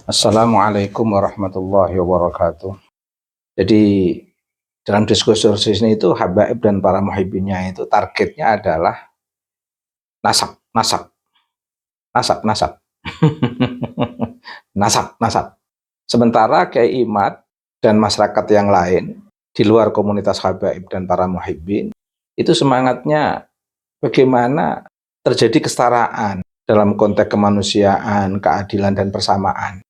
Assalamualaikum warahmatullahi wabarakatuh. Jadi dalam diskursus ini itu habaib dan para muhibbinnya itu targetnya adalah nasab, nasab, nasab, nasab, nasab, nasab. Sementara Kiai Imad dan masyarakat yang lain di luar komunitas habaib dan para muhibbin itu semangatnya bagaimana terjadi kesetaraan dalam konteks kemanusiaan, keadilan dan persamaan.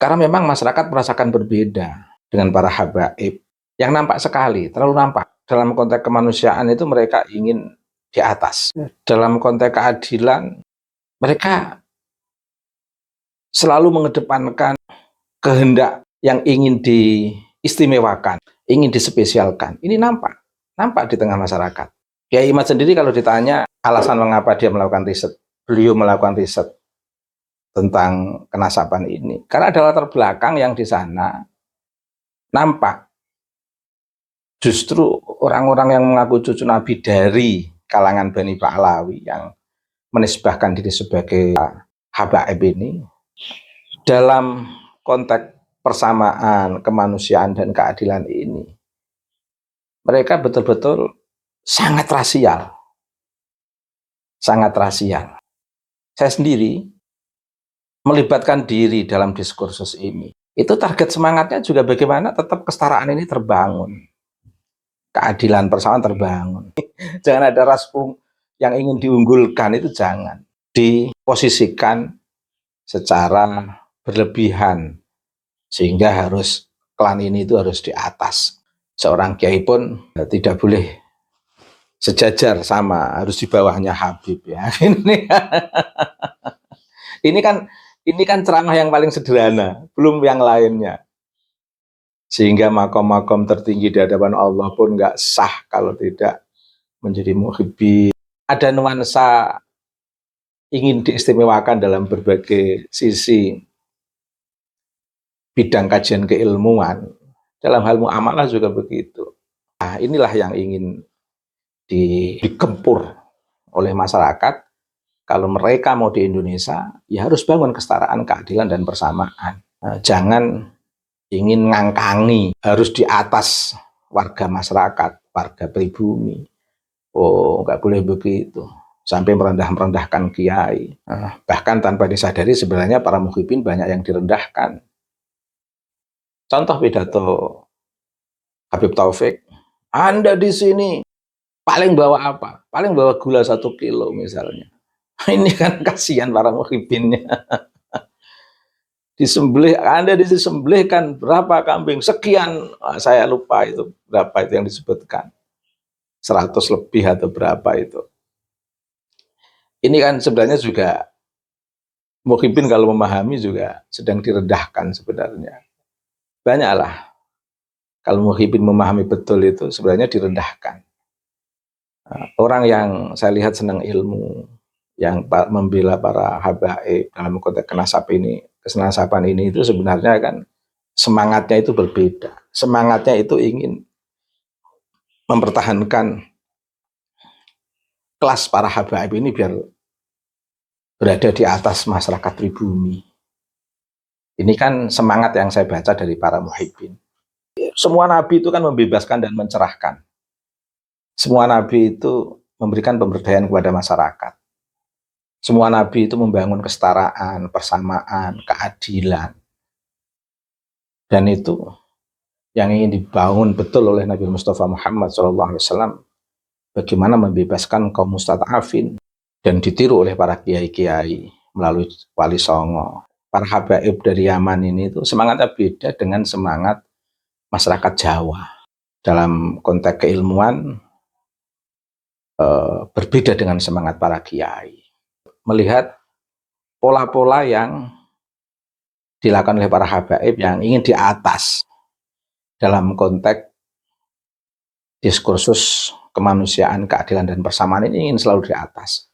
Karena memang masyarakat merasakan berbeda dengan para habaib yang nampak sekali, terlalu nampak. Dalam konteks kemanusiaan itu mereka ingin di atas. Dalam konteks keadilan, mereka selalu mengedepankan kehendak yang ingin diistimewakan, ingin dispesialkan. Ini nampak di tengah masyarakat. Kiai Imad sendiri kalau ditanya alasan mengapa dia melakukan riset, beliau melakukan riset tentang kenasaban ini, karena ada latar belakang yang di sana nampak justru orang-orang yang mengaku cucu Nabi dari kalangan Bani Ba'lawi yang menisbahkan diri sebagai habaib ini dalam konteks persamaan, kemanusiaan dan keadilan ini mereka betul-betul sangat rasial. Sangat rasial. Saya sendiri melibatkan diri dalam diskursus ini. Itu target semangatnya juga bagaimana tetap kesetaraan ini terbangun. Keadilan persamaan terbangun. Jangan ada ras yang ingin diunggulkan, itu jangan. Diposisikan secara berlebihan. Sehingga harus klan ini itu harus di atas. Seorang kiai pun tidak boleh sejajar sama, harus di bawahnya Habib ya. Ini kan ceramah yang paling sederhana, belum yang lainnya. Sehingga makom-makom tertinggi di hadapan Allah pun nggak sah kalau tidak menjadi muhibbi. Ada nuansa ingin diistimewakan dalam berbagai sisi bidang kajian keilmuan. Dalam hal muamalah juga begitu. Nah, inilah yang ingin dikempur oleh masyarakat. Kalau mereka mau di Indonesia, ya harus bangun kesetaraan, keadilan, dan persamaan. Nah, jangan ingin ngangkangi, harus di atas warga masyarakat, warga pribumi. Oh, nggak boleh begitu. Sampai merendah-merendahkan kiai. Nah, bahkan tanpa disadari sebenarnya para muhibbin banyak yang direndahkan. Contoh pidato Habib Taufik, Anda di sini paling bawa apa? Paling bawa gula 1 kilo misalnya. Ini kan kasihan para muhibbinnya. Disembelih, Anda disembelih kan berapa kambing? Sekian, saya lupa itu berapa itu yang disebutkan. 100 lebih atau berapa itu. Ini kan sebenarnya juga muhibbin kalau memahami juga sedang direndahkan sebenarnya. Banyaklah kalau muhibbin memahami betul itu sebenarnya direndahkan. Orang yang saya lihat senang ilmu, yang membela para habaib dalam konteks kenasaban ini itu sebenarnya kan semangatnya itu berbeda. Semangatnya itu ingin mempertahankan kelas para habaib ini biar berada di atas masyarakat pribumi. Ini kan semangat yang saya baca dari para muhibbin. Semua nabi itu kan membebaskan dan mencerahkan. Semua nabi itu memberikan pemberdayaan kepada masyarakat. Semua nabi itu membangun kesetaraan, persamaan, keadilan. Dan itu yang ingin dibangun betul oleh Nabi Mustafa Muhammad SAW. Bagaimana membebaskan kaum mustad'afin dan ditiru oleh para kiai-kiai melalui Wali Songo. Para habaib dari Yaman ini itu semangatnya beda dengan semangat masyarakat Jawa. Dalam konteks keilmuan berbeda dengan semangat para kiai. Melihat pola-pola yang dilakukan oleh para habaib yang ingin di atas dalam konteks diskursus kemanusiaan, keadilan, dan persamaan ini ingin selalu di atas.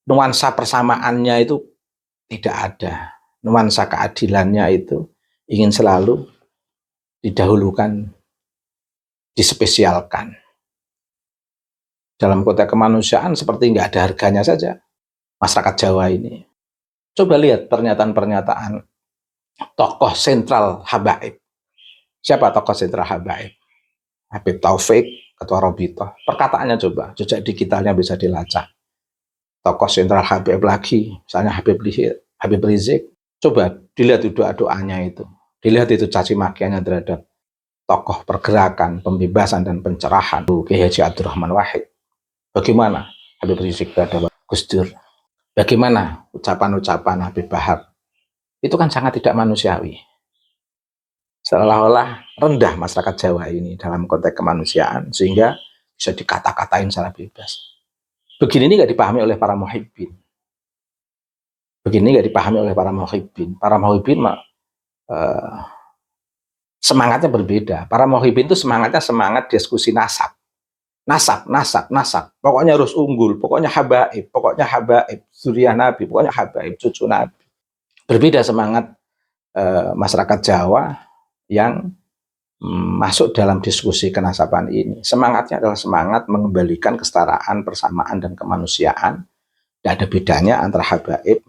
Nuansa persamaannya itu tidak ada. Nuansa keadilannya itu ingin selalu didahulukan, dispesialkan. Dalam konteks kemanusiaan seperti nggak ada harganya saja masyarakat Jawa ini. Coba lihat pernyataan-pernyataan tokoh sentral Habaib. Siapa tokoh sentral Habaib? Habib Taufik, Ketua Robitoh. Perkataannya coba, jejak digitalnya bisa dilacak. Tokoh sentral Habib lagi, misalnya Habib Rizik. Coba dilihat doa-doanya itu. Dilihat itu caci makiannya terhadap tokoh pergerakan, pembebasan dan pencerahan Kiai Haji Abdurrahman Wahid. Bagaimana Habib Rizik terhadap Gus Dur? Bagaimana ucapan-ucapan Habib Bahar? Itu kan sangat tidak manusiawi. Seolah-olah rendah masyarakat Jawa ini dalam konteks kemanusiaan, sehingga bisa dikata-katain secara bebas. Begini ini nggak dipahami oleh para muhibbin. Begini nggak dipahami oleh para muhibbin. Para muhibbin semangatnya berbeda. Para muhibbin itu semangatnya semangat diskusi nasab. Nasab. Pokoknya harus unggul, pokoknya habaib, zuriyah Nabi, pokoknya habaib, cucu Nabi. Berbeda semangat masyarakat Jawa yang masuk dalam diskusi kenasaban ini. Semangatnya adalah semangat mengembalikan kesetaraan, persamaan, dan kemanusiaan. Tidak ada bedanya antara habaib,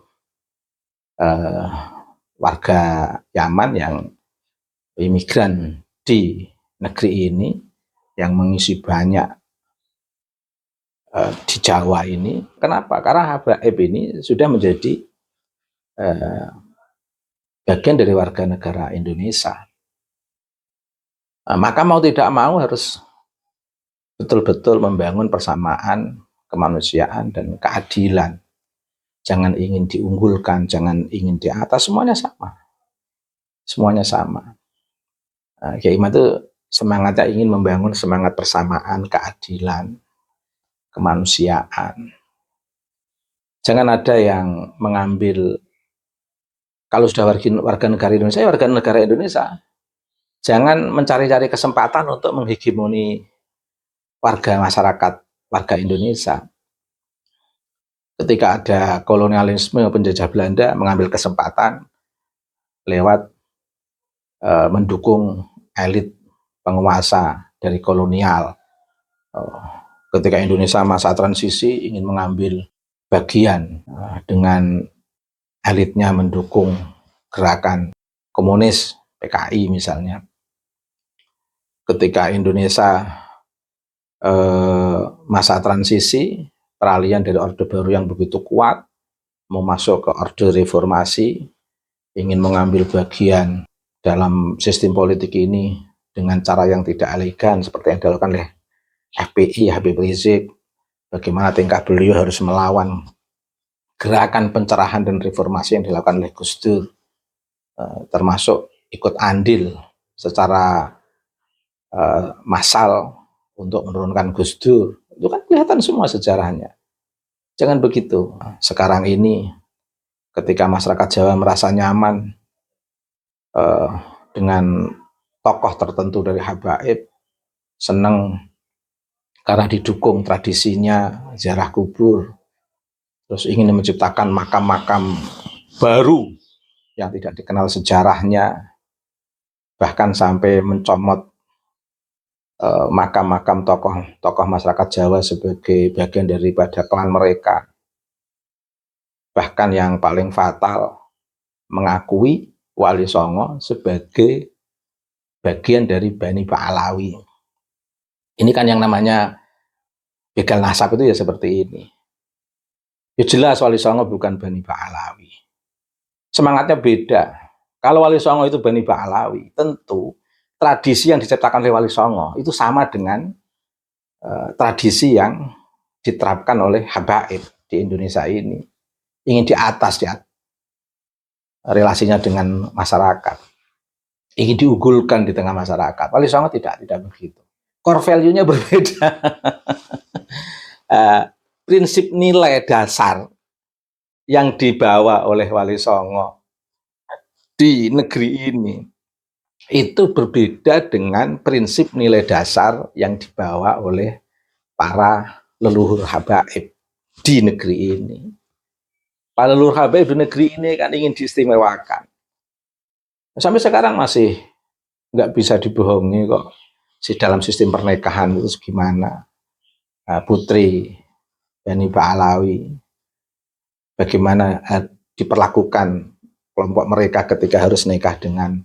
warga Yaman yang imigran di negeri ini, yang mengisi banyak di Jawa ini. Kenapa? Karena habaib ini sudah menjadi bagian dari warga negara Indonesia. Maka mau tidak mau harus betul-betul membangun persamaan, kemanusiaan, dan keadilan. Jangan ingin diunggulkan, jangan ingin di atas, semuanya sama. Semuanya sama. Kiai Imam itu semangatnya ingin membangun semangat persamaan, keadilan, kemanusiaan. Jangan ada yang mengambil, kalau sudah warga negara Indonesia, ya warga negara Indonesia. Jangan mencari-cari kesempatan untuk menghegemoni warga masyarakat, warga Indonesia. Ketika ada kolonialisme penjajah Belanda mengambil kesempatan lewat mendukung elit penguasa dari kolonial. Ketika Indonesia masa transisi ingin mengambil bagian dengan elitnya mendukung gerakan komunis PKI misalnya. Ketika Indonesia masa transisi, peralihan dari Orde Baru yang begitu kuat, mau masuk ke Orde Reformasi, ingin mengambil bagian dalam sistem politik ini dengan cara yang tidak elegan seperti yang dilakukan oleh FPI, Habib Rizik. Bagaimana tingkah beliau harus melawan gerakan pencerahan dan reformasi yang dilakukan oleh Gus Dur, termasuk ikut andil secara massal untuk menurunkan Gus Dur. Itu kan kelihatan semua sejarahnya. Jangan begitu. Sekarang ini ketika masyarakat Jawa merasa nyaman dengan tokoh tertentu dari habaib, senang karena didukung tradisinya, ziarah kubur, terus ingin menciptakan makam-makam baru yang tidak dikenal sejarahnya, bahkan sampai mencomot makam-makam tokoh masyarakat Jawa sebagai bagian daripada klan mereka. Bahkan yang paling fatal, mengakui Wali Songo sebagai bagian dari Bani Pahlawi. Ini kan yang namanya begal nasab itu ya seperti ini. Ya jelas Wali Songo bukan Bani Pahlawi. Semangatnya beda. Kalau Wali Songo itu Bani Pahlawi, tentu tradisi yang diciptakan oleh Wali Songo itu sama dengan tradisi yang diterapkan oleh habaib di Indonesia ini. Ingin di atas ya, relasinya dengan masyarakat. Ingin diunggulkan di tengah masyarakat. Wali Songo tidak begitu. Core value-nya berbeda. Prinsip nilai dasar yang dibawa oleh Wali Songo di negeri ini itu berbeda dengan prinsip nilai dasar yang dibawa oleh para leluhur habaib di negeri ini. Para leluhur habaib di negeri ini kan ingin diistimewakan. Sampai sekarang masih nggak bisa dibohongi kok. Dalam sistem pernikahan itu gimana? Putri Bani Pahlawi, bagaimana diperlakukan kelompok mereka ketika harus nikah dengan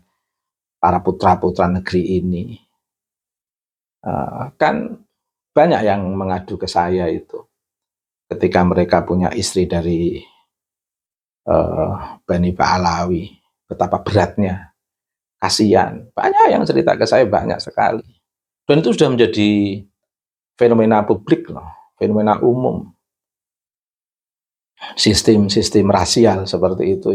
para putra-putra negeri ini. Kan banyak yang mengadu ke saya itu ketika mereka punya istri dari Bani Ba'alawi, betapa beratnya, kasihan. Banyak yang cerita ke saya, banyak sekali. Dan itu sudah menjadi fenomena publik loh, fenomena umum. Sistem rasial seperti itu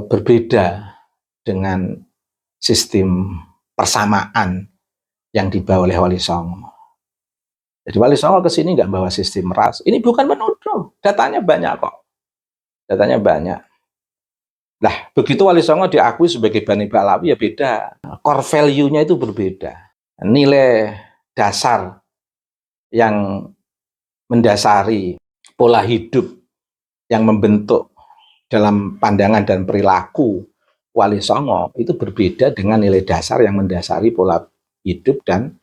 berbeda dengan sistem persamaan yang dibawa oleh Wali Songo. Jadi Wali Songo ke sini nggak bawa sistem ras. Ini bukan menuduh, datanya banyak kok. Datanya banyak. Nah, begitu Wali Songo diakui sebagai Bani Ba'alawi ya beda. Core value-nya itu berbeda. Nilai dasar yang mendasari pola hidup yang membentuk dalam pandangan dan perilaku Wali Songo itu berbeda dengan nilai dasar yang mendasari pola hidup dan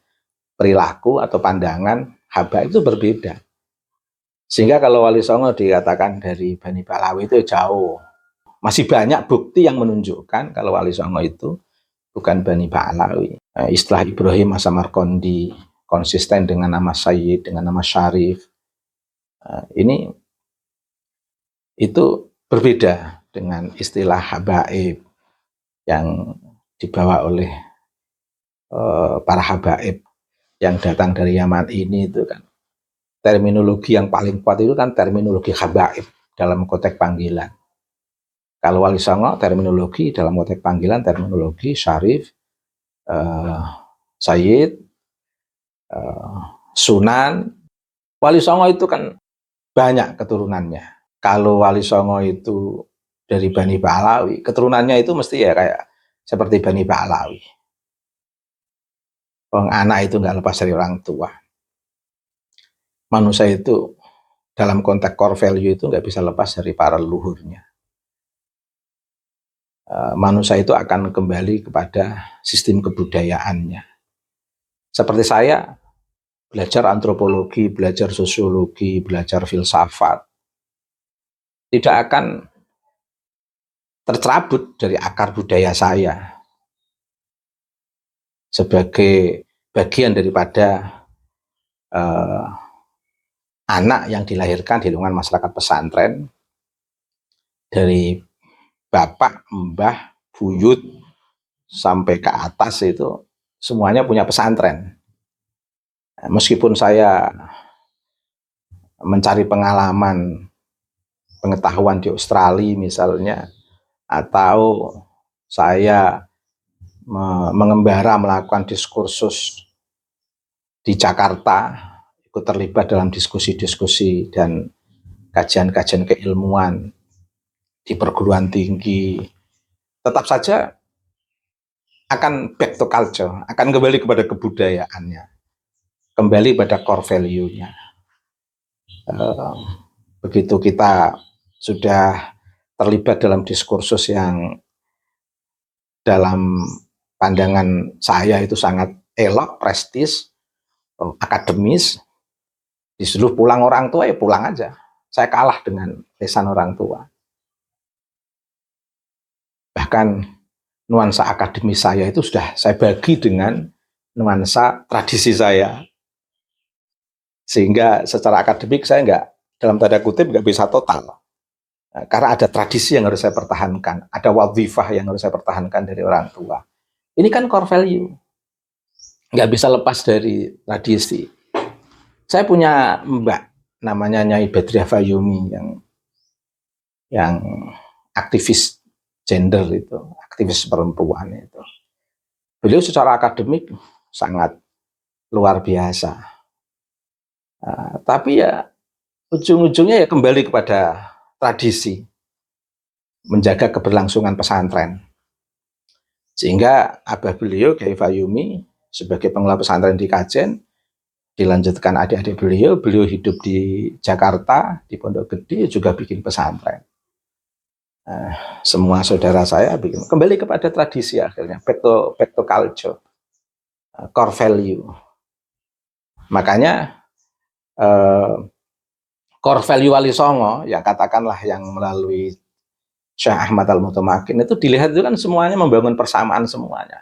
perilaku atau pandangan Haba itu berbeda. Sehingga kalau Wali Songo dikatakan dari Bani Ba'alawi itu jauh. Masih banyak bukti yang menunjukkan kalau Wali Songo itu bukan Bani Ba'alawi. Istilah Ibrahim As-Samarqandi konsisten dengan nama Sayyid, dengan nama Syarif. Ini itu berbeda dengan istilah habaib yang dibawa oleh para habaib yang datang dari Yaman ini. Itu kan terminologi yang paling kuat itu kan terminologi habaib dalam konteks panggilan. Kalau Wali Songo terminologi dalam konteks panggilan terminologi Syarif, Sayyid, Sunan. Wali Songo itu kan banyak keturunannya. Kalau Wali Songo itu dari Bani Ba'alawi, keturunannya itu mesti ya kayak seperti Bani Ba'alawi. Anak itu nggak lepas dari orang tua. Manusia itu dalam konteks core value itu nggak bisa lepas dari para leluhurnya. Manusia itu akan kembali kepada sistem kebudayaannya. Seperti saya belajar antropologi, belajar sosiologi, belajar filsafat, tidak akan tercerabut dari akar budaya saya sebagai bagian daripada anak yang dilahirkan di lingkungan masyarakat pesantren, dari bapak, mbah, buyut sampai ke atas itu semuanya punya pesantren. Meskipun saya mencari pengalaman, pengetahuan di Australia misalnya, atau saya mengembara melakukan diskursus di Jakarta, ikut terlibat dalam diskusi-diskusi dan kajian-kajian keilmuan di perguruan tinggi, tetap saja akan back to culture, akan kembali kepada kebudayaannya, kembali pada core value-nya. Begitu kita sudah terlibat dalam diskursus yang dalam pandangan saya itu sangat elok, prestis, akademis, disuruh pulang orang tua ya pulang aja. Saya kalah dengan lesan orang tua. Bahkan nuansa akademis saya itu sudah saya bagi dengan nuansa tradisi saya. Sehingga secara akademik saya nggak, dalam tanda kutip, nggak bisa total. Karena ada tradisi yang harus saya pertahankan, ada wadhifah yang harus saya pertahankan dari orang tua. Ini kan core value, nggak bisa lepas dari tradisi. Saya punya mbak, namanya Nyai Badriah Fayumi, yang aktivis gender itu, aktivis perempuan itu. Beliau secara akademik sangat luar biasa. Tapi ya ujung-ujungnya ya kembali kepada tradisi, menjaga keberlangsungan pesantren. Sehingga abah beliau, Kiai Fayumi, sebagai pengelola pesantren di Kajen, dilanjutkan adik-adik beliau hidup di Jakarta, di Pondok Gede, juga bikin pesantren. Semua saudara saya bikin, kembali kepada tradisi akhirnya, back to culture, core value. Makanya core value Wali Songo, ya katakanlah yang melalui Syekh Ahmad Al-Mutamakin itu dilihat itu kan semuanya membangun persamaan semuanya.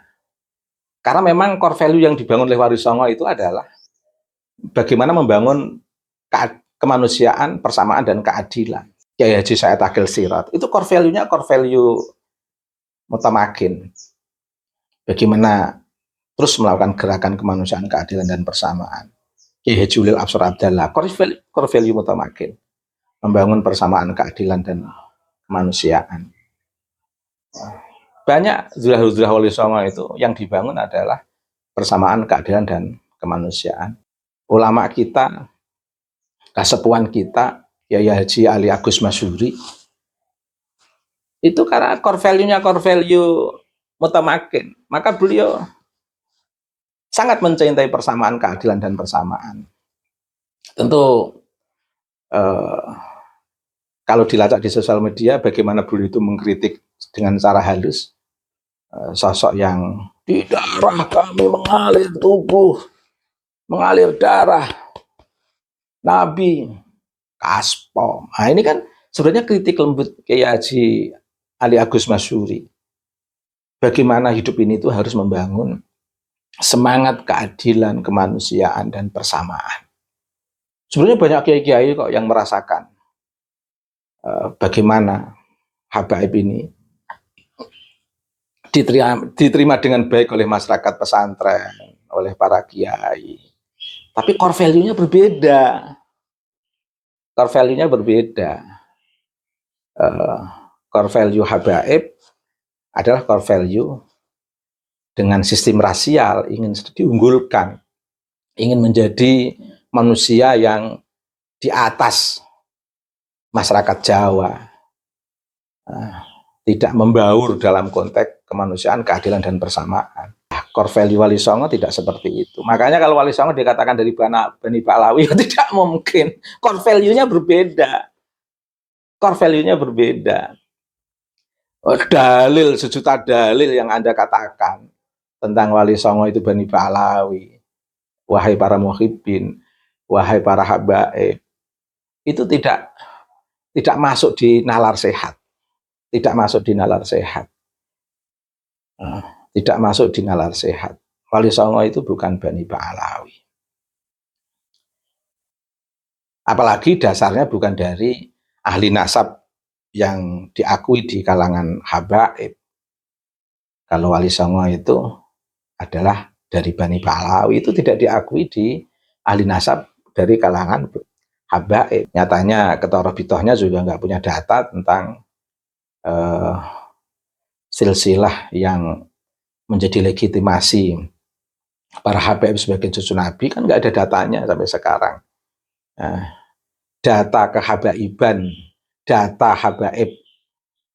Karena memang core value yang dibangun oleh Wali Songo itu adalah bagaimana membangun kemanusiaan, persamaan dan keadilan. Kiai Haji Said Akil Sirot itu core value-nya core value Mutamakin. Bagaimana terus melakukan gerakan kemanusiaan, keadilan dan persamaan. Kiai Haji Ulil Absar Abdallah core value Mutamakin, membangun persamaan, keadilan dan kemanusiaan. Banyak zulah-zulah Wali Songo itu yang dibangun adalah persamaan, keadilan dan kemanusiaan. Ulama kita, kasepuan kita, Kiai Haji Ali Agus Masyuri, itu karena core value-nya core value Mutamakin, maka beliau sangat mencintai persamaan, keadilan dan persamaan. Tentu kalau dilacak di sosial media bagaimana beliau itu mengkritik dengan cara halus sosok yang di darah kami mengalir tubuh, mengalir darah Nabi Kaspo. Nah ini kan sebenarnya kritik lembut Kiai Haji Ali Agus Masyuri. Bagaimana hidup ini itu harus membangun semangat keadilan, kemanusiaan dan persamaan. Sebenarnya banyak kiai-kiai kok yang merasakan bagaimana habaib ini diterima dengan baik oleh masyarakat pesantren, oleh para kiai. Tapi core value-nya berbeda. Core value-nya berbeda. Core value habaib adalah core value dengan sistem rasial, ingin diunggulkan, ingin menjadi manusia yang di atas masyarakat Jawa. Tidak membaur dalam konteks kemanusiaan, keadilan dan persamaan. Core value Wali Songo tidak seperti itu. Makanya kalau Wali Songo dikatakan dari Bani Pahlawi, tidak mungkin. Core value-nya berbeda. Core value-nya berbeda. Dalil, sejuta dalil yang Anda katakan tentang Wali Songo itu Bani Pahlawi, wahai para muhibbin, wahai para habaib, itu tidak masuk di nalar sehat. Tidak masuk di nalar sehat. Tidak masuk di nalar sehat. Wali Songo itu bukan Bani Pahlawi. Apalagi dasarnya bukan dari ahli nasab yang diakui di kalangan habaib. Kalau Wali Songo itu adalah dari Bani Pahlawi, itu tidak diakui di ahli nasab dari kalangan habaib. Nyatanya Ketua Robitohnya juga nggak punya data tentang silsilah yang menjadi legitimasi para habaib sebagai cucu Nabi, kan nggak ada datanya sampai sekarang. Data kehabaiban, data habaib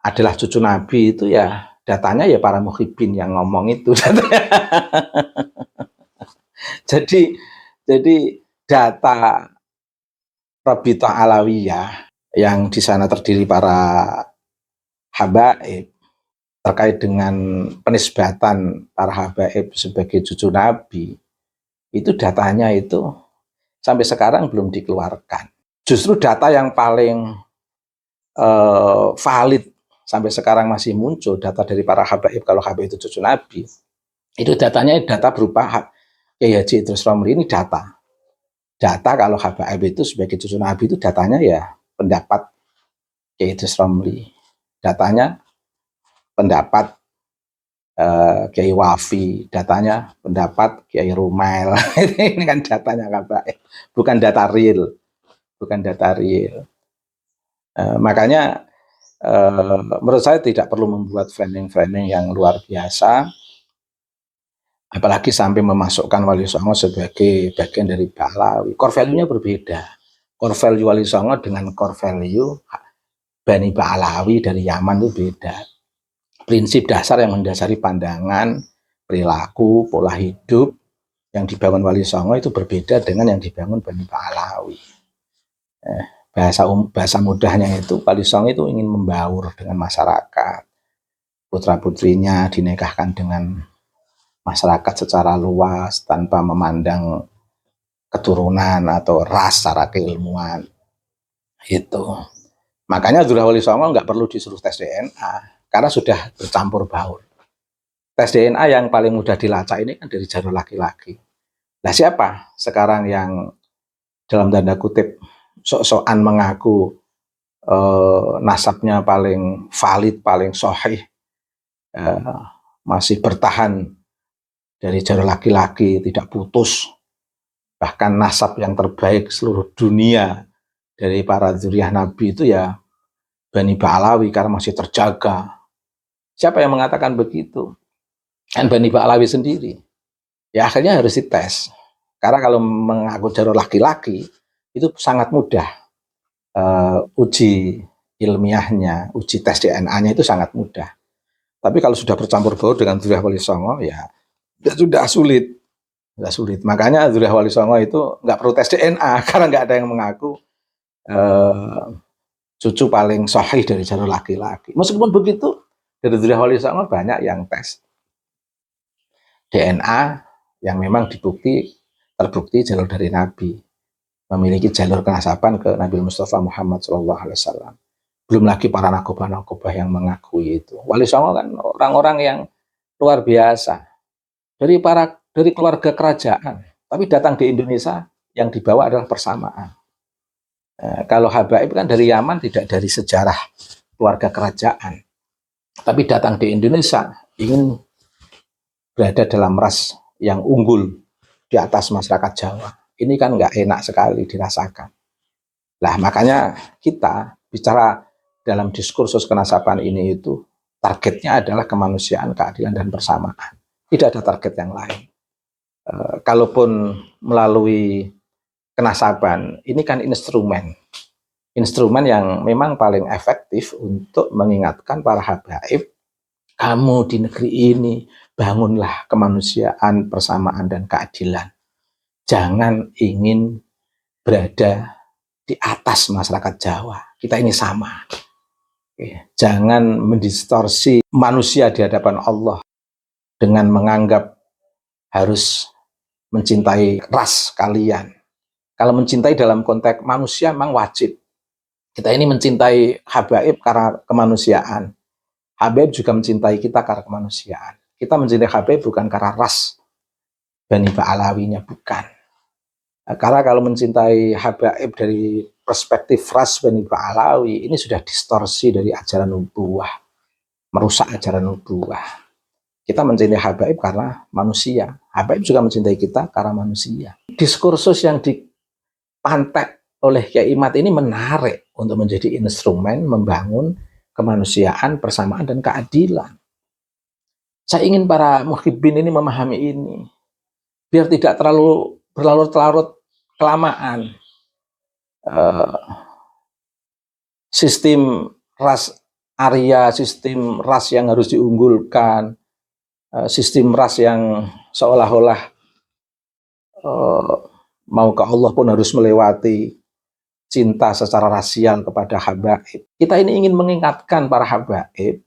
adalah cucu Nabi itu ya datanya ya para muhibbin yang ngomong itu. jadi data Rabithah Alawiyah yang di sana terdiri para habaib terkait dengan penisbatan para habaib sebagai cucu Nabi, itu datanya itu sampai sekarang belum dikeluarkan. Justru data yang paling valid sampai sekarang masih muncul, data dari para habaib kalau habaib itu cucu Nabi, itu datanya data berupa Kiai Haji Idrus Romli. Ini data kalau habaib itu sebagai cucu Nabi itu datanya ya pendapat Kiai Idrus Romli, datanya pendapat Kiai Wafi, datanya pendapat Kiai Rumail. Ini kan datanya habaib, bukan data real. Makanya menurut saya tidak perlu membuat framing yang luar biasa, apalagi sampai memasukkan Wali Songo sebagai bagian dari Pahlawi. Core value-nya berbeda. Core value Wali Songo dengan core value Bani Pahlawi dari Yaman itu beda. Prinsip dasar yang mendasari pandangan, perilaku, pola hidup yang dibangun Wali Songo itu berbeda dengan yang dibangun Bani Pahlawi. Bahasa mudahnya itu Wali Songo itu ingin membaur dengan masyarakat. Putra-putrinya dinikahkan dengan masyarakat secara luas tanpa memandang keturunan atau ras secara keilmuan. Itu. Makanya Abdullah Wali Songo nggak perlu disuruh tes DNA karena sudah bercampur baur. Tes DNA yang paling mudah dilacak ini kan dari jalur laki-laki. Nah siapa sekarang yang dalam tanda kutip sok-sokan mengaku nasabnya paling valid, paling sahih, masih bertahan dari jalur laki-laki, tidak putus, bahkan nasab yang terbaik seluruh dunia dari para zuriyah Nabi itu ya Bani Ba'alawi karena masih terjaga. Siapa yang mengatakan begitu? Kan Bani Ba'alawi sendiri. Ya akhirnya harus dites. Karena kalau mengaku jalur laki-laki itu sangat mudah. Uji ilmiahnya, uji tes DNA-nya itu sangat mudah. Tapi kalau sudah bercampur baur dengan Zuriyah Wali Songo ya sudah sulit. Sudah sulit. Makanya Zuriyah Wali Songo itu nggak perlu tes DNA karena nggak ada yang mengaku cucu paling sahih dari jalur laki-laki. Meskipun begitu, dari Zuriyah Wali Songo banyak yang tes DNA yang memang terbukti jalur dari Nabi, memiliki jalur kenasaban ke Nabi Mustafa Muhammad SAW. Belum lagi para nakobah-nakobah yang mengakui itu. Wali Songo kan orang-orang yang luar biasa dari keluarga kerajaan, tapi datang di Indonesia yang dibawa adalah persamaan. Kalau Habaib kan dari Yaman tidak dari sejarah keluarga kerajaan, tapi datang di Indonesia ingin berada dalam ras yang unggul di atas masyarakat Jawa. Ini kan nggak enak sekali dirasakan. Lah makanya kita bicara dalam diskursus kenasaban ini itu targetnya adalah kemanusiaan, keadilan, dan persamaan. Tidak ada target yang lain. Kalaupun melalui kenasaban, ini kan instrumen yang memang paling efektif untuk mengingatkan para habaib, kamu di negeri ini bangunlah kemanusiaan, persamaan, dan keadilan. Jangan ingin berada di atas masyarakat Jawa. Kita ini sama. Jangan mendistorsi manusia di hadapan Allah dengan menganggap harus mencintai ras kalian. Kalau mencintai dalam konteks manusia memang wajib. Kita ini mencintai habaib karena kemanusiaan. Habaib juga mencintai kita karena kemanusiaan. Kita mencintai habaib bukan karena ras Bani Ba'alawinya, bukan. Karena kalau mencintai habaib dari perspektif ras Bani Ba'alawi, ini sudah distorsi dari ajaran nubuwah, merusak ajaran nubuwah. Kita mencintai habaib karena manusia. Habaib juga mencintai kita karena manusia. Diskursus yang dipantek oleh Kiai Imad ini menarik untuk menjadi instrumen membangun kemanusiaan, persamaan, dan keadilan. Saya ingin para muhibbin ini memahami ini, biar tidak terlalu berlarut-larut kelamaan. Sistem ras Arya, sistem ras yang harus diunggulkan, sistem ras yang seolah-olah mau ke Allah pun harus melewati cinta secara rasial kepada habaib. Kita ini ingin mengingatkan para habaib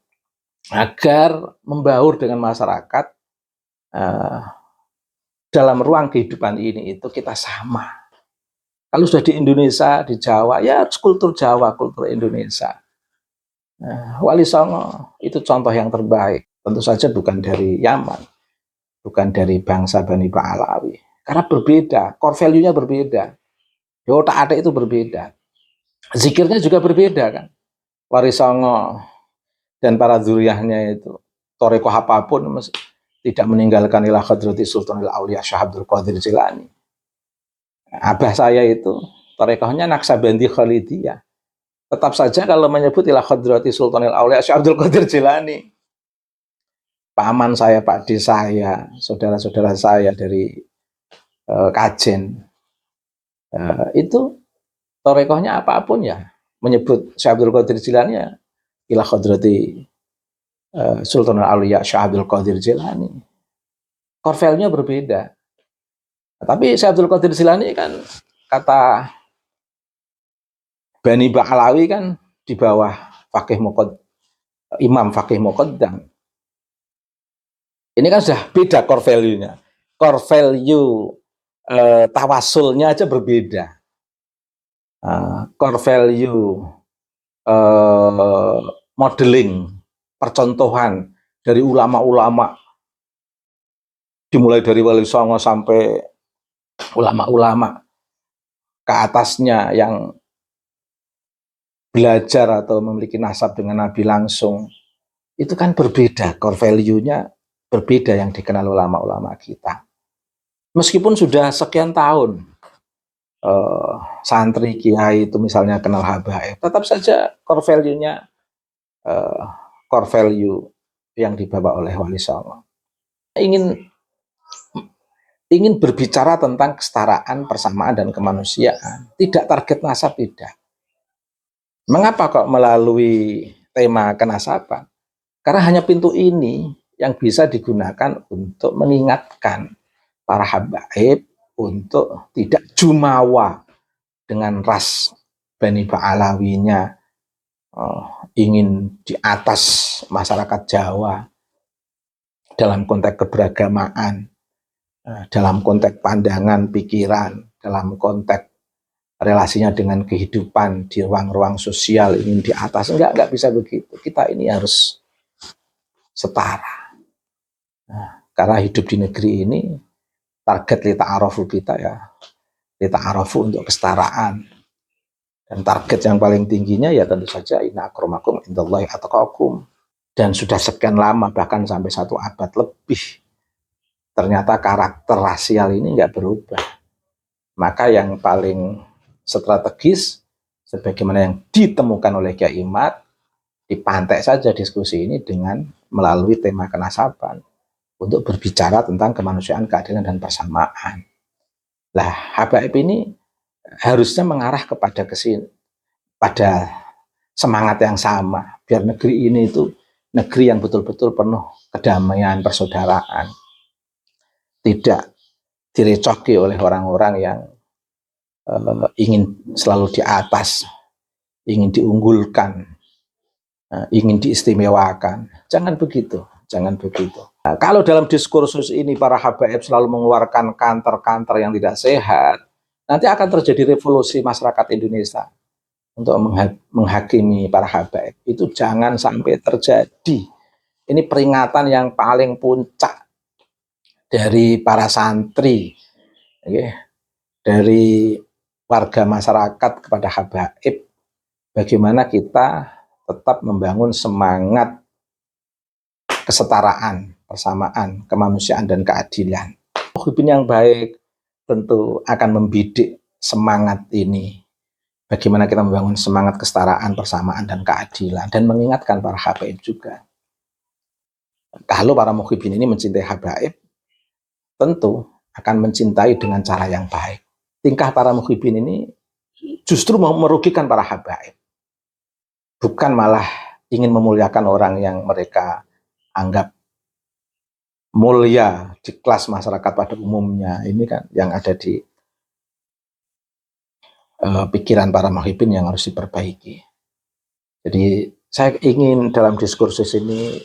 agar membaur dengan masyarakat dalam ruang kehidupan ini itu kita sama. Kalau sudah di Indonesia, di Jawa, ya harus kultur Jawa, kultur Indonesia. Wali Songo itu contoh yang terbaik. Tentu saja bukan dari Yaman, bukan dari bangsa Bani Ba'alawi. Karena berbeda, core value-nya berbeda. Otak adik itu berbeda. Zikirnya juga berbeda kan. Wali Songo dan para zuriyahnya itu torikoh apapun tidak meninggalkan ila hadrati Sultanil Auliya Syekh Abdul Qadir Jilani. Abah saya itu torikohnya Naksabandi Khalidiyah. Tetap saja kalau menyebut ila hadrati Sultanil Auliya Syekh Abdul Qadir Jilani, paman saya, Pak D saya, saudara-saudara saya dari Kajen, itu torikohnya apapun ya, menyebut Syekh Abdul Qadir Jilani ya ila hadrati Sultanul Auliya Syekh Abdul Qadir Jilani. Core value-nya berbeda. Tapi Syekh Abdul Qadir Jilani kan kata Bani Ba'alawi kan di bawah Imam Faqih Muqaddam. Ini kan sudah beda core value-nya. Core value tawasulnya aja berbeda. core value, modeling, percontohan dari ulama-ulama, dimulai dari Wali Songo sampai ulama-ulama ke atasnya yang belajar atau memiliki nasab dengan Nabi langsung, itu kan berbeda, core value-nya berbeda yang dikenal ulama-ulama kita. Meskipun sudah sekian tahun santri kiai itu misalnya kenal habaib, tetap saja core value-nya core value yang dibawa oleh Wali Songo. Ingin berbicara tentang kesetaraan, persamaan, dan kemanusiaan. Tidak target nasab, tidak. Mengapa kok melalui tema kenasaban? Karena hanya pintu ini yang bisa digunakan untuk mengingatkan para habaib untuk tidak jumawa dengan ras Bani Ba'alawinya, ingin di atas masyarakat Jawa dalam konteks keberagamaan, dalam konteks pandangan, pikiran, dalam konteks relasinya dengan kehidupan di ruang-ruang sosial, ingin di atas. Enggak bisa begitu. Kita ini harus setara. Karena hidup di negeri ini, target lita'arofu kita ya, lita'arofu untuk kesetaraan. Dan target yang paling tingginya ya tentu saja inna akramakum indallahi atqakum. Dan sudah sekian lama, bahkan sampai 1 abad lebih, ternyata karakter rasial ini nggak berubah. Maka yang paling strategis, sebagaimana yang ditemukan oleh Kiai Imad, dipantek saja diskusi ini dengan melalui tema kenasaban untuk berbicara tentang kemanusiaan, keadilan, dan persamaan. Lah, habaib ini harusnya mengarah kepada pada semangat yang sama, biar negeri ini itu negeri yang betul-betul penuh kedamaian, persaudaraan, tidak direcoki oleh orang-orang yang ingin selalu di atas, ingin diunggulkan, ingin diistimewakan. Jangan begitu, jangan begitu. Nah, kalau dalam diskursus ini para habaib selalu mengeluarkan kantor-kantor yang tidak sehat, nanti akan terjadi revolusi masyarakat Indonesia untuk menghakimi para habaib. Itu jangan sampai terjadi. Ini peringatan yang paling puncak dari para santri, dari warga masyarakat kepada habaib, bagaimana kita tetap membangun semangat kesetaraan, persamaan, kemanusiaan, dan keadilan. Pemimpin yang baik tentu akan membidik semangat ini. Bagaimana kita membangun semangat kesetaraan, persamaan, dan keadilan, dan mengingatkan para habaib juga. Kalau para muhibbin ini mencintai habaib, tentu akan mencintai dengan cara yang baik. Tingkah para muhibbin ini justru merugikan para habaib. Bukan malah ingin memuliakan orang yang mereka anggap mulia di kelas masyarakat pada umumnya. Ini kan yang ada di pikiran para muhibbin yang harus diperbaiki. Jadi saya ingin dalam diskursus ini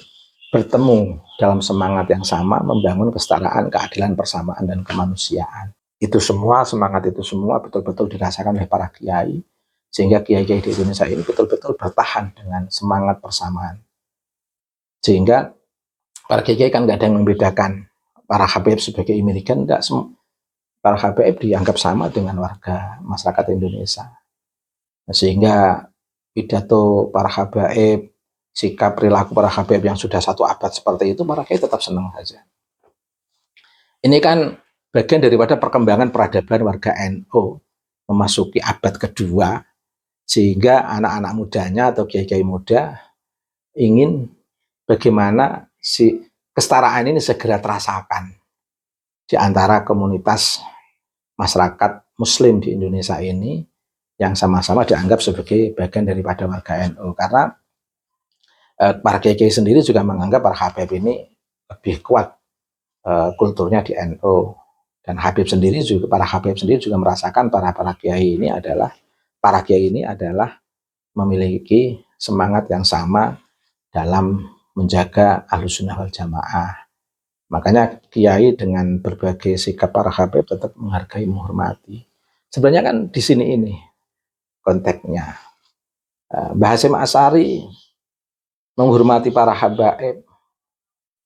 bertemu dalam semangat yang sama, membangun kesetaraan, keadilan, persamaan, dan kemanusiaan. Itu semua, semangat itu semua betul-betul dirasakan oleh para kiai, sehingga kiai-kiai di Indonesia ini betul-betul bertahan dengan semangat persamaan. Sehingga para kiai kan nggak ada yang membedakan para habaib sebagai imigran, enggak, para habaib dianggap sama dengan warga masyarakat Indonesia. Sehingga pidato para habaib, sikap perilaku para habaib yang sudah 1 abad seperti itu, para kiai tetap senang saja. Ini kan bagian daripada perkembangan peradaban warga NU memasuki abad kedua, sehingga anak-anak mudanya atau kiai-kiai muda ingin bagaimana si kesetaraan ini segera terasakan di antara komunitas masyarakat muslim di Indonesia ini yang sama-sama dianggap sebagai bagian daripada warga NU. Karena para kiai-kiai sendiri juga menganggap para habaib ini lebih kuat kulturnya di NU. Dan Habib sendiri juga, para Habib sendiri juga merasakan para kiai ini adalah memiliki semangat yang sama dalam menjaga Ahlussunnah wal Jamaah. Makanya kiai dengan berbagai sikap para Habib tetap menghargai, menghormati. Sebenarnya kan di sini ini konteksnya. Mbah Hasyim Asy'ari menghormati para habaib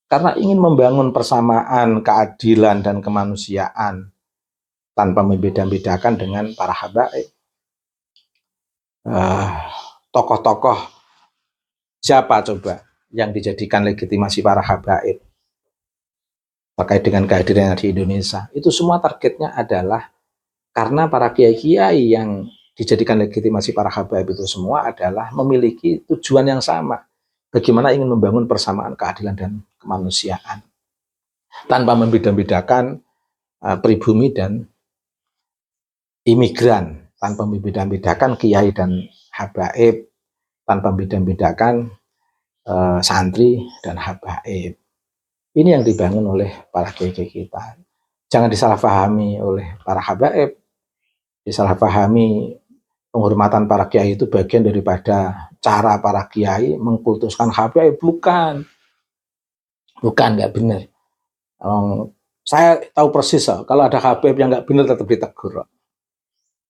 karena ingin membangun persamaan, keadilan, dan kemanusiaan tanpa membeda-bedakan dengan para habaib. Tokoh-tokoh siapa coba yang dijadikan legitimasi para habaib terkait dengan kehadiran di Indonesia? Itu semua targetnya adalah karena para kiai-kiai yang dijadikan legitimasi para habaib itu semua adalah memiliki tujuan yang sama. Bagaimana ingin membangun persamaan, keadilan, dan kemanusiaan tanpa membeda-bedakan pribumi dan imigran, tanpa membeda-bedakan kiai dan habaib, tanpa membeda-bedakan santri dan habaib. Ini yang dibangun oleh para kiai-kiai kita. Jangan disalahpahami oleh para habaib. Disalahpahami penghormatan para kiai itu bagian daripada cara para kiai mengkultuskan habaib. Bukan, nggak benar. Saya tahu persis kalau ada habaib yang nggak benar tetap ditegur.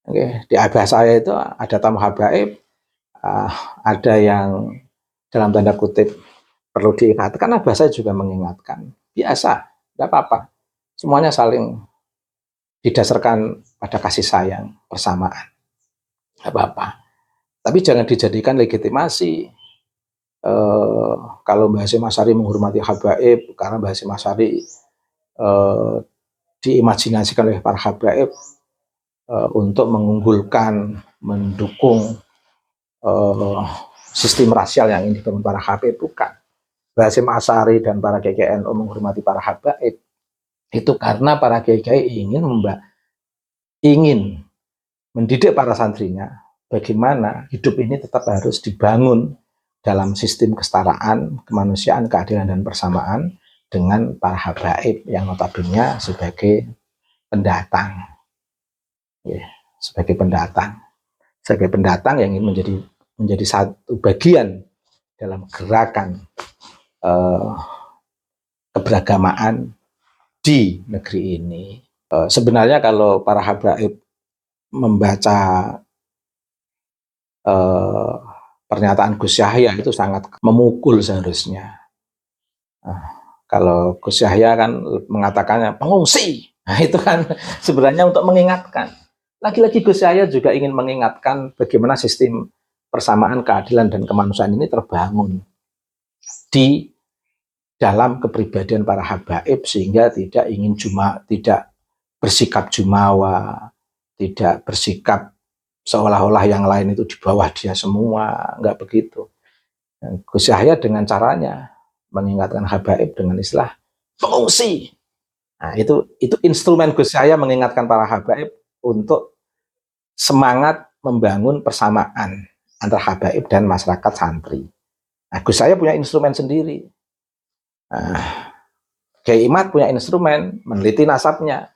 Oke, di abah saya itu ada tamu habaib, ada yang dalam tanda kutip perlu diingatkan, abah saya juga mengingatkan. Biasa, nggak apa-apa. Semuanya saling didasarkan pada kasih sayang, persamaan. Nggak apa-apa. Tapi jangan dijadikan legitimasi. Kalau Mbah Hasyim Asy'ari menghormati habaib, karena Mbah Hasyim Asy'ari diimajinasikan oleh para habaib untuk mengunggulkan, mendukung sistem rasial yang ingin dibangun para habaib. Bukan. Mbah Hasyim Asy'ari dan para kiai NU menghormati para habaib itu karena para kiai ingin mendidik para santrinya bagaimana hidup ini tetap harus dibangun dalam sistem kesetaraan, kemanusiaan, keadilan, dan persamaan dengan para habaib yang notabene sebagai pendatang. Sebagai pendatang yang ingin menjadi satu bagian dalam gerakan keberagamaan di negeri ini. Sebenarnya kalau para habaib membaca pernyataan Gus Yahya itu sangat memukul seharusnya. Kalau Gus Yahya kan mengatakannya pengungsi, nah itu kan sebenarnya untuk mengingatkan. Lagi-lagi Gus Yahya juga ingin mengingatkan bagaimana sistem persamaan, keadilan, dan kemanusiaan ini terbangun di dalam kepribadian para habaib sehingga tidak bersikap jumawa, tidak bersikap seolah-olah yang lain itu di bawah dia semua, enggak begitu. Gus Yahya dengan caranya mengingatkan habaib dengan istilah pengungsi. Nah, itu instrumen Gus Yahya mengingatkan para habaib untuk semangat membangun persamaan antara habaib dan masyarakat santri. Nah, Gus Yahya punya instrumen sendiri. Kiai Imad punya instrumen meneliti nasabnya.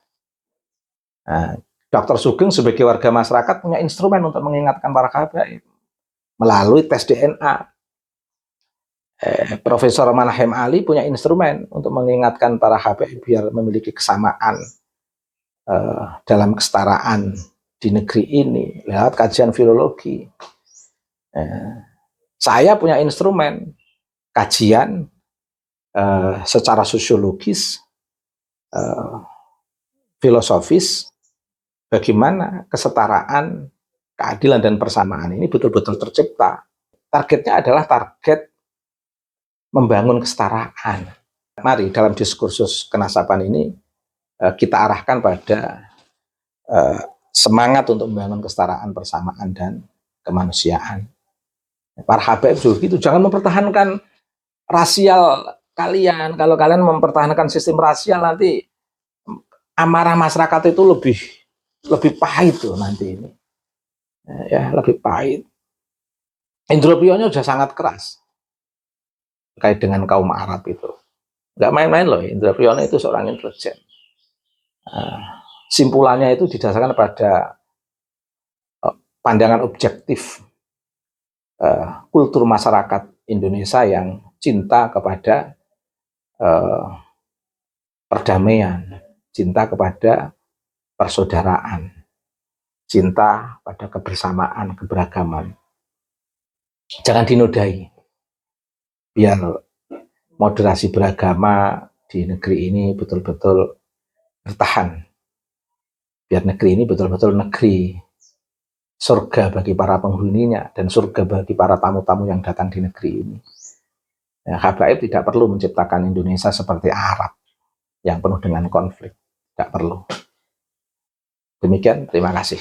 Dr. Sugeng sebagai warga masyarakat punya instrumen untuk mengingatkan para habaib melalui tes DNA. Profesor Manahem Ali punya instrumen untuk mengingatkan para habaib biar memiliki kesamaan dalam kesetaraan di negeri ini lewat kajian filologi. Saya punya instrumen kajian secara sosiologis, filosofis, bagaimana kesetaraan, keadilan, dan persamaan ini betul-betul tercipta. Targetnya adalah target membangun kesetaraan. Mari dalam diskursus kenasaban ini kita arahkan pada semangat untuk membangun kesetaraan, persamaan, dan kemanusiaan. Para habaib juga gitu, jangan mempertahankan rasial kalian. Kalau kalian mempertahankan sistem rasial, nanti amarah masyarakat itu lebih pahit tuh nanti ini. Ya, lebih pahit. Indro Priyono sudah sangat keras terkait dengan kaum Arab itu. Nggak main-main loh, Indro Priyono itu seorang intelijen. Simpulannya itu didasarkan pada pandangan objektif kultur masyarakat Indonesia yang cinta kepada perdamaian, cinta kepada persaudaraan. cinta pada kebersamaan, keberagaman. Jangan dinodai. Biar moderasi beragama di negeri ini betul-betul bertahan. Biar negeri ini betul-betul negeri surga bagi para penghuninya dan surga bagi para tamu-tamu yang datang di negeri ini. Ya, Habaib tidak perlu menciptakan Indonesia seperti Arab yang penuh dengan konflik. Tidak perlu. Demikian, terima kasih.